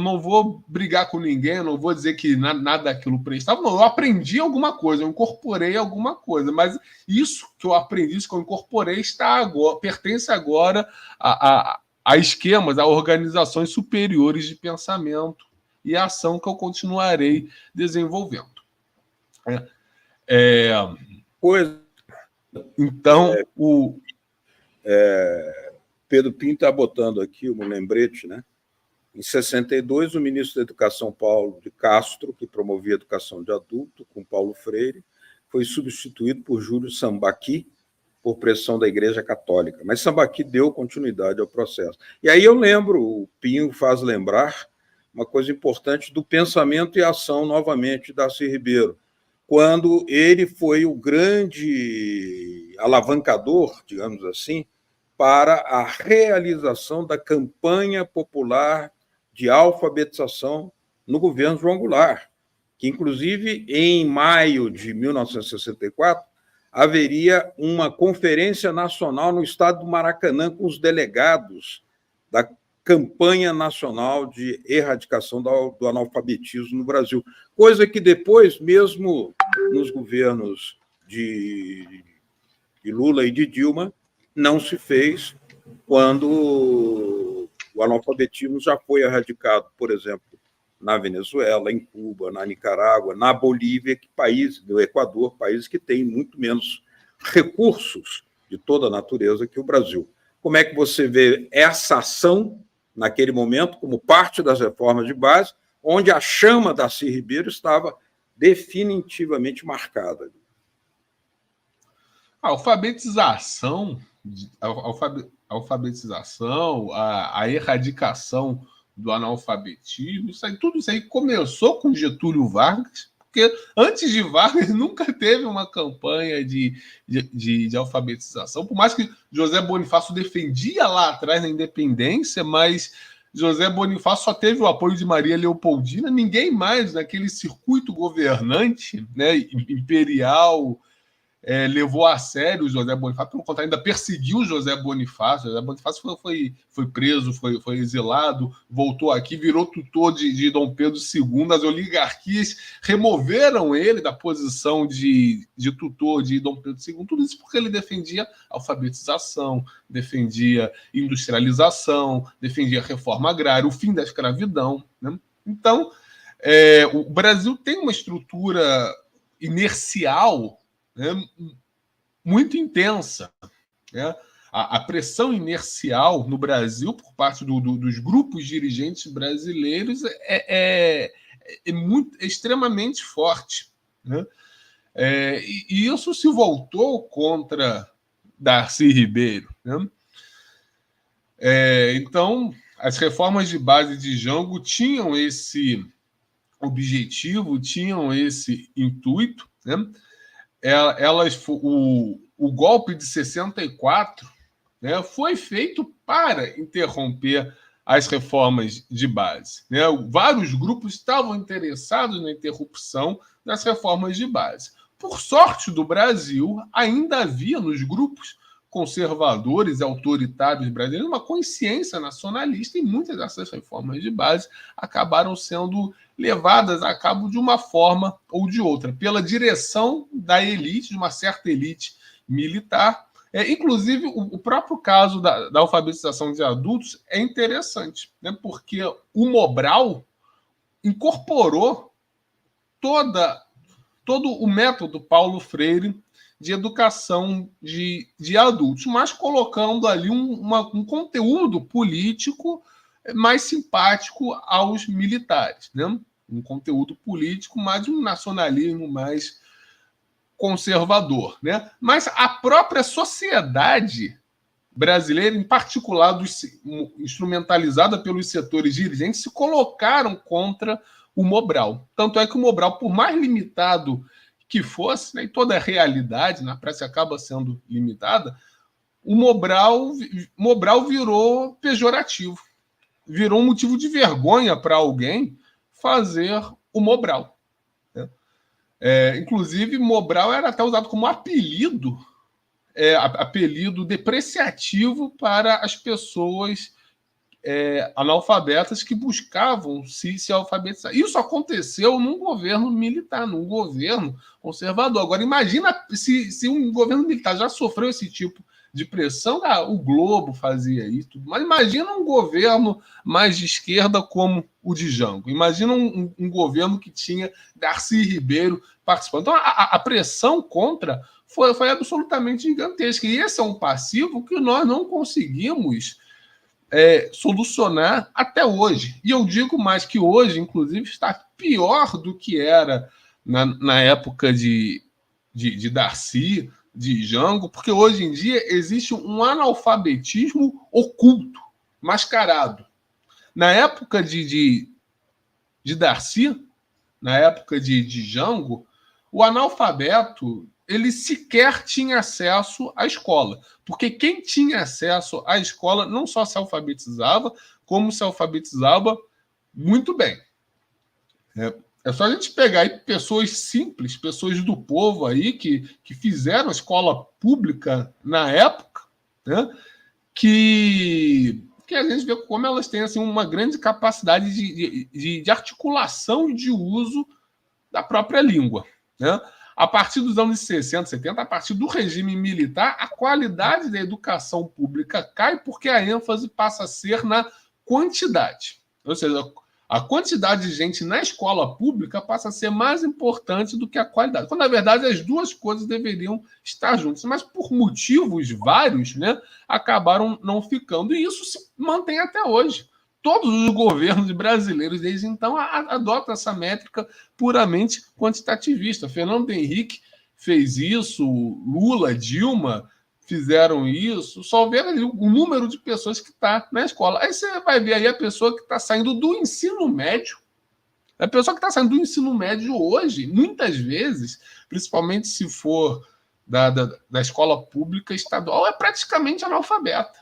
não vou brigar com ninguém, eu não vou dizer que nada daquilo prestava, não, eu aprendi alguma coisa, eu incorporei alguma coisa, mas isso que eu aprendi, isso que eu incorporei, pertence agora a esquemas, a organizações superiores de pensamento e ação que eu continuarei desenvolvendo. Então, Pedro Pinto está botando aqui um lembrete, né? Em 62, o ministro da Educação, Paulo de Castro, que promovia a educação de adulto, com Paulo Freire, foi substituído por Júlio Sambaqui, por pressão da Igreja Católica. Mas Sambaqui deu continuidade ao processo. E aí eu lembro, o Pinho faz lembrar uma coisa importante do pensamento e ação, novamente, de Darcy Ribeiro, quando ele foi o grande alavancador, digamos assim, para a realização da campanha popular de alfabetização no governo João Goulart, que, inclusive, em maio de 1964, haveria uma conferência nacional no estado do Maracanã com os delegados da campanha nacional de erradicação do analfabetismo no Brasil, coisa que depois, mesmo nos governos de Lula e de Dilma, não se fez quando o analfabetismo já foi erradicado, por exemplo, na Venezuela, em Cuba, na Nicarágua, na Bolívia, no Equador, países que têm muito menos recursos de toda a natureza que o Brasil. Como é que você vê essa ação, naquele momento, como parte das reformas de base, onde a chama da Darcy Ribeiro estava definitivamente marcada? A alfabetização, a erradicação do analfabetismo, tudo isso aí começou com Getúlio Vargas, porque antes de Vargas nunca teve uma campanha de alfabetização, por mais que José Bonifácio defendia lá atrás na independência, mas José Bonifácio só teve o apoio de Maria Leopoldina, ninguém mais naquele circuito governante, né, imperial, levou a sério o José Bonifácio, pelo contrário, ainda perseguiu o José Bonifácio. José Bonifácio foi preso, foi exilado, voltou aqui, virou tutor de Dom Pedro II. As oligarquias removeram ele da posição de tutor de Dom Pedro II, tudo isso porque ele defendia alfabetização, defendia industrialização, defendia reforma agrária, o fim da escravidão, né? Então, o Brasil tem uma estrutura inercial, né, muito intensa, né? A pressão inercial no Brasil por parte dos grupos dirigentes brasileiros é extremamente forte, né? E isso se voltou contra Darcy Ribeiro, né? Então, as reformas de base de Jango tinham esse objetivo, tinham esse intuito, né? O golpe de 64, né, foi feito para interromper as reformas de base, né? Vários grupos estavam interessados na interrupção das reformas de base. Por sorte do Brasil, ainda havia nos grupos conservadores e autoritários brasileiros uma consciência nacionalista, e muitas dessas reformas de base acabaram sendo levadas a cabo de uma forma ou de outra, pela direção da elite, de uma certa elite militar, Inclusive, o próprio caso da alfabetização de adultos é interessante, né? Porque o Mobral incorporou todo o método Paulo Freire de educação de adultos, mas colocando ali um conteúdo político mais simpático aos militares, né? Um conteúdo político, mais um nacionalismo mais conservador, né? Mas a própria sociedade brasileira, em particular instrumentalizada pelos setores dirigentes, se colocaram contra o Mobral. Tanto é que o Mobral, por mais limitado que fosse, né, e toda a realidade na prática acaba sendo limitada, o Mobral virou pejorativo, virou um motivo de vergonha para alguém fazer o Mobral. Né? Inclusive, Mobral era até usado como apelido depreciativo para as pessoas analfabetas que buscavam se alfabetizar. Isso aconteceu num governo militar, num governo conservador. Agora, imagina se um governo militar já sofreu esse tipo de pressão, o Globo fazia isso, mas imagina um governo mais de esquerda como o de Jango. Imagina um governo que tinha Darcy Ribeiro participando. Então, a pressão contra foi absolutamente gigantesca. E esse é um passivo que nós não conseguimos solucionar até hoje. E eu digo mais que hoje, inclusive, está pior do que era na época de Darcy, de Jango, porque hoje em dia existe um analfabetismo oculto, mascarado. Na época de Darcy, na época de Jango, o analfabeto ele sequer tinha acesso à escola, porque quem tinha acesso à escola não só se alfabetizava, como se alfabetizava muito bem. É só a gente pegar aí pessoas simples, pessoas do povo aí que fizeram a escola pública na época, né? Que a gente vê como elas têm assim, uma grande capacidade de articulação e de uso da própria língua. Né? A partir dos anos 60, 70, a partir do regime militar, a qualidade da educação pública cai porque a ênfase passa a ser na quantidade. Ou seja, a quantidade de gente na escola pública passa a ser mais importante do que a qualidade. Quando, na verdade, as duas coisas deveriam estar juntas. Mas, por motivos vários, né, acabaram não ficando. E isso se mantém até hoje. Todos os governos brasileiros, desde então, adotam essa métrica puramente quantitativista. Fernando Henrique fez isso, Lula, Dilma fizeram isso, só ver ali o número de pessoas que está na escola. Aí você vai ver aí a pessoa que está saindo do ensino médio. A pessoa que está saindo do ensino médio hoje, muitas vezes, principalmente se for da escola pública estadual, é praticamente analfabeta.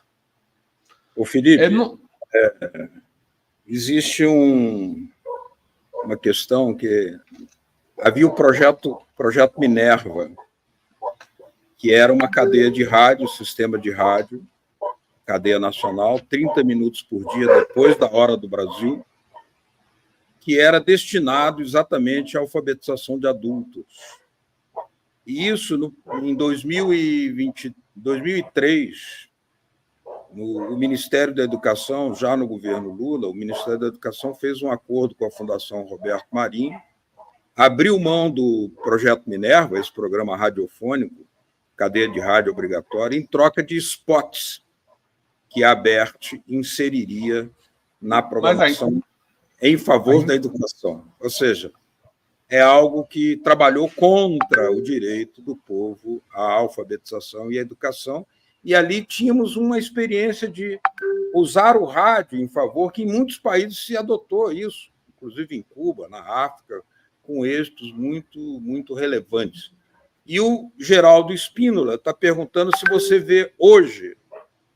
Ô, Felipe, existe uma questão que havia o projeto Minerva, que era uma cadeia de rádio, sistema de rádio, cadeia nacional, 30 minutos por dia depois da hora do Brasil, que era destinado exatamente à alfabetização de adultos. E isso, em 2003, o Ministério da Educação, já no governo Lula, o Ministério da Educação fez um acordo com a Fundação Roberto Marinho, abriu mão do projeto Minerva, esse programa radiofônico, cadeia de rádio obrigatória, em troca de spots que a ABERT inseriria na programação em favor da educação. Ou seja, é algo que trabalhou contra o direito do povo à alfabetização e à educação, e ali tínhamos uma experiência de usar o rádio em favor, que em muitos países se adotou isso, inclusive em Cuba, na África, com êxitos muito, muito relevantes. E o Geraldo Espínola está perguntando se você vê hoje,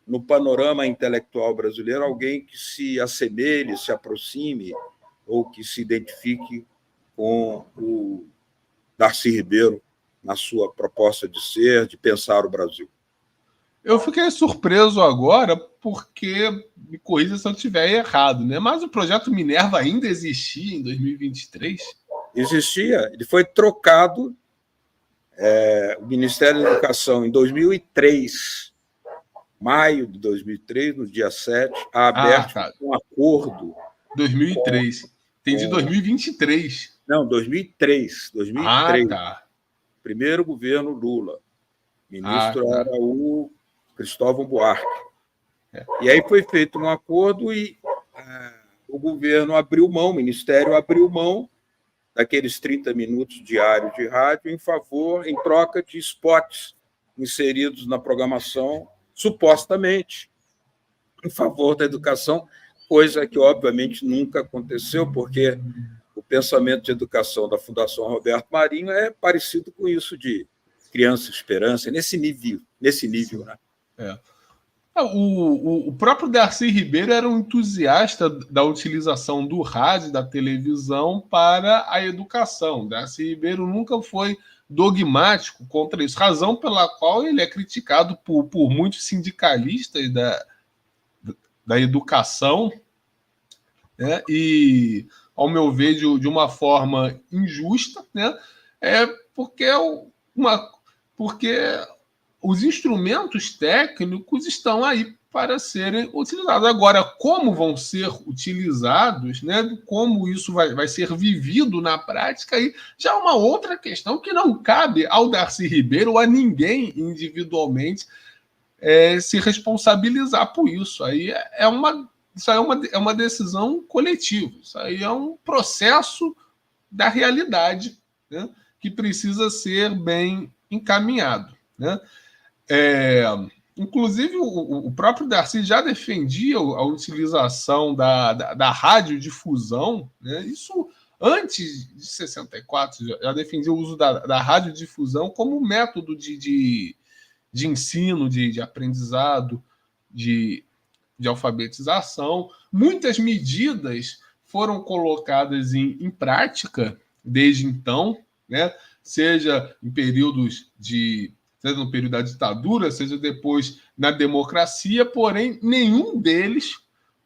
no panorama intelectual brasileiro, alguém que se assemelhe, se aproxime ou que se identifique com o Darcy Ribeiro na sua proposta de ser, de pensar o Brasil. Eu fiquei surpreso agora porque, me corrija se eu estiver errado, né? Mas o projeto Minerva ainda existia em 2023? Existia, ele foi trocado o Ministério da Educação, em 2003, maio de 2003, no dia 7, a ABERT fez um acordo. 2003. Entendi 2023. Não, 2003. 2003. Tá. Primeiro governo Lula. O ministro era o Cristóvão Buarque. E aí foi feito um acordo e o governo abriu mão, o Ministério abriu mão daqueles 30 minutos diários de rádio em troca de spots inseridos na programação, supostamente em favor da educação, coisa que, obviamente, nunca aconteceu, porque o pensamento de educação da Fundação Roberto Marinho é parecido com isso de Criança Esperança, nesse nível, né? O próprio Darcy Ribeiro era um entusiasta da utilização do rádio e da televisão para a educação. Darcy Ribeiro nunca foi dogmático contra isso, razão pela qual ele é criticado por muitos sindicalistas da educação, né? E, ao meu ver, de uma forma injusta, né? Porque os instrumentos técnicos estão aí para serem utilizados. Agora, como vão ser utilizados, né? Como isso vai ser vivido na prática, aí já é uma outra questão que não cabe ao Darcy Ribeiro ou a ninguém individualmente se responsabilizar por isso. Aí isso aí é uma decisão coletiva. Isso aí é um processo da realidade, né? Que precisa ser bem encaminhado, né? Inclusive, o próprio Darcy já defendia a utilização da radiodifusão, né? Isso antes de 64, já defendia o uso da radiodifusão como método de ensino, de aprendizado, de alfabetização. Muitas medidas foram colocadas em prática desde então, né? Seja em períodos seja no período da ditadura, seja depois na democracia, porém nenhum deles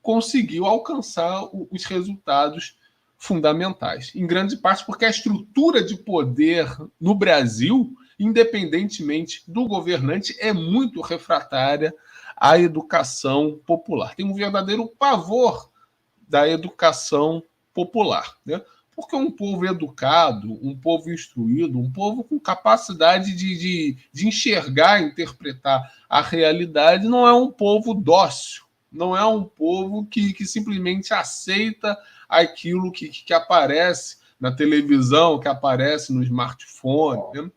conseguiu alcançar os resultados fundamentais. Em grande parte porque a estrutura de poder no Brasil, independentemente do governante, é muito refratária à educação popular. Tem um verdadeiro pavor da educação popular, né? Porque um povo educado, um povo instruído, um povo com capacidade de enxergar, interpretar a realidade, não é um povo dócil, não é um povo que simplesmente aceita aquilo que aparece na televisão, que aparece no smartphone, né?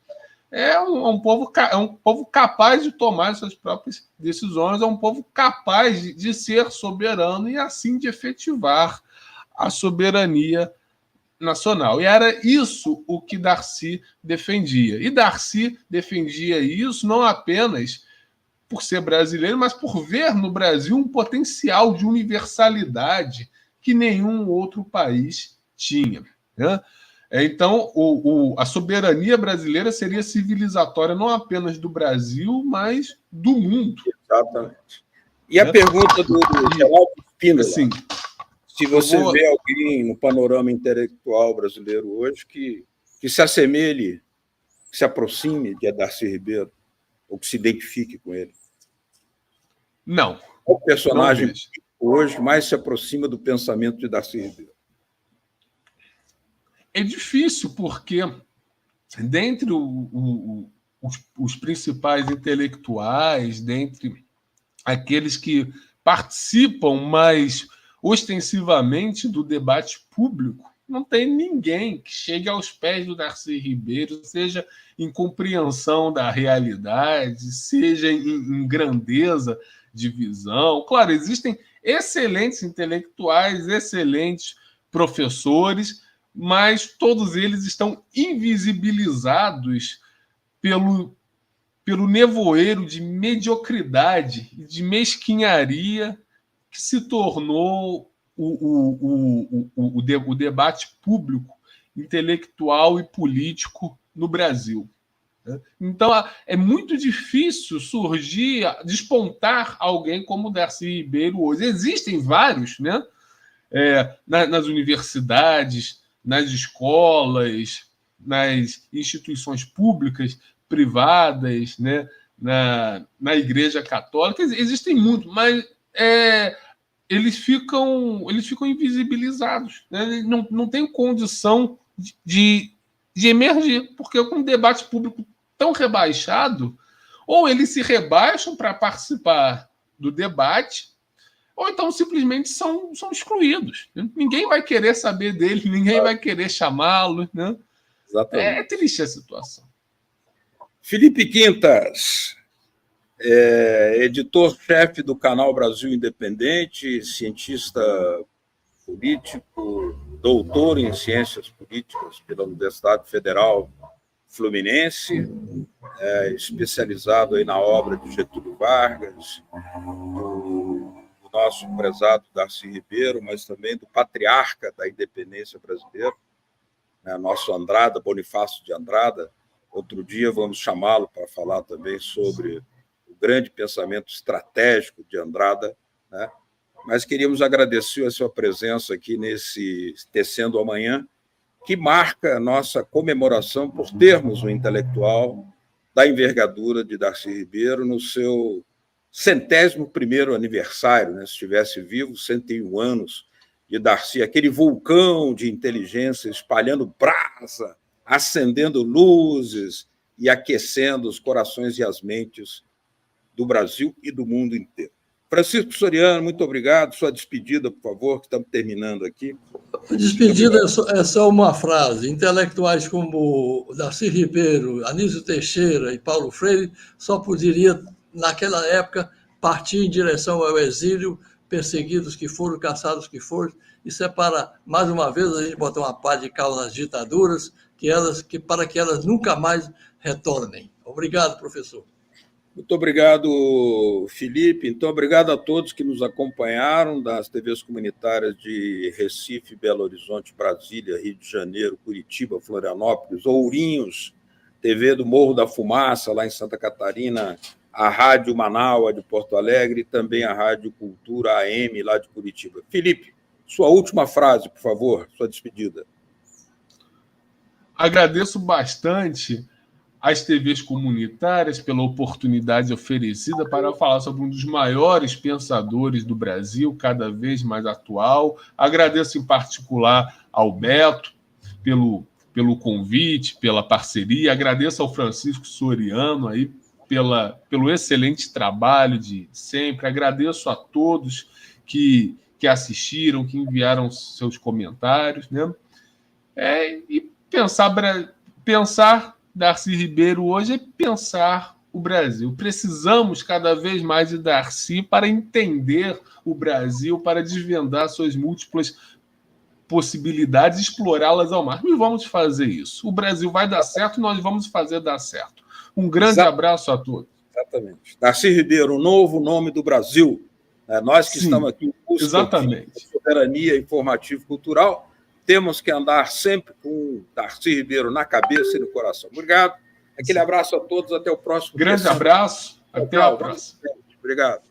É um povo capaz de tomar suas próprias decisões, é um povo capaz de ser soberano e, assim, de efetivar a soberania nacional. E era isso o que Darcy defendia. E Darcy defendia isso não apenas por ser brasileiro, mas por ver no Brasil um potencial de universalidade que nenhum outro país tinha, né? Então, a soberania brasileira seria civilizatória não apenas do Brasil, mas do mundo. Exatamente. E a pergunta do Geraldo Spínola, assim, se você vê alguém no panorama intelectual brasileiro hoje que se assemelhe, que se aproxime de Darcy Ribeiro, ou que se identifique com ele? Não. Qual personagem hoje mais se aproxima do pensamento de Darcy Ribeiro? É difícil, porque dentre os principais intelectuais, dentre aqueles que participam mais ostensivamente do debate público, não tem ninguém que chegue aos pés do Darcy Ribeiro, seja em compreensão da realidade, seja em grandeza de visão. Claro, existem excelentes intelectuais, excelentes professores, mas todos eles estão invisibilizados pelo nevoeiro de mediocridade e de mesquinharia que se tornou o debate público, intelectual e político no Brasil. Então, é muito difícil despontar alguém como Darcy Ribeiro hoje. Existem vários, né? Nas universidades, nas escolas, nas instituições públicas, privadas, né, na Igreja Católica, existem muito, mas eles ficam invisibilizados, né? Não tem condição de emergir, porque com um debate público tão rebaixado, ou eles se rebaixam para participar do debate, ou então simplesmente são excluídos. Né? Ninguém vai querer saber dele, ninguém vai querer chamá-lo. Né? Exatamente. É triste a situação. Felipe Quintas, editor-chefe do canal Brasil Independente, cientista político, doutor em ciências políticas pela Universidade Federal Fluminense, especializado aí na obra de Getúlio Vargas, do nosso prezado Darcy Ribeiro, mas também do patriarca da independência brasileira, né, nosso Andrada, Bonifácio de Andrada. Outro dia vamos chamá-lo para falar também sobre o grande pensamento estratégico de Andrada, né? Mas queríamos agradecer a sua presença aqui nesse Tecendo Amanhã, que marca a nossa comemoração por termos um intelectual da envergadura de Darcy Ribeiro no seu 101º aniversário, né? Se estivesse vivo, 101 anos de Darcy, aquele vulcão de inteligência espalhando brasa, acendendo luzes e aquecendo os corações e as mentes do Brasil e do mundo inteiro. Francisco Soriano, muito obrigado. Sua despedida, por favor, que estamos terminando aqui. A despedida é só uma frase. Intelectuais como Darcy Ribeiro, Anísio Teixeira e Paulo Freire só poderiam, naquela época, partir em direção ao exílio, perseguidos que foram, caçados que foram. Isso é para, mais uma vez, a gente botar uma pá de cal nas ditaduras, para que elas nunca mais retornem. Obrigado, professor. Muito obrigado, Felipe. Então, obrigado a todos que nos acompanharam das TVs comunitárias de Recife, Belo Horizonte, Brasília, Rio de Janeiro, Curitiba, Florianópolis, Ourinhos, TV do Morro da Fumaça, lá em Santa Catarina, a Rádio Manaus, de Porto Alegre, e também a Rádio Cultura AM, lá de Curitiba. Felipe, sua última frase, por favor, sua despedida. Agradeço bastante às TVs comunitárias pela oportunidade oferecida para falar sobre um dos maiores pensadores do Brasil, cada vez mais atual. Agradeço em particular ao Beto pelo convite, pela parceria. Agradeço ao Francisco Soriano aí pelo excelente trabalho de sempre. Agradeço a todos que assistiram, que enviaram seus comentários, né? E pensar Darcy Ribeiro hoje é pensar o Brasil. Precisamos cada vez mais de Darcy para entender o Brasil, para desvendar suas múltiplas possibilidades e explorá-las ao máximo. E vamos fazer isso. O Brasil vai dar certo, nós vamos fazer dar certo. Um grande abraço a todos. Exatamente. Darcy Ribeiro, o novo nome do Brasil. Nós que estamos aqui em busca de soberania informativo-cultural, temos que andar sempre com Darcy Ribeiro na cabeça e no coração. Obrigado. Aquele abraço a todos. Até o próximo. Grande abraço. Até a próxima. Obrigado.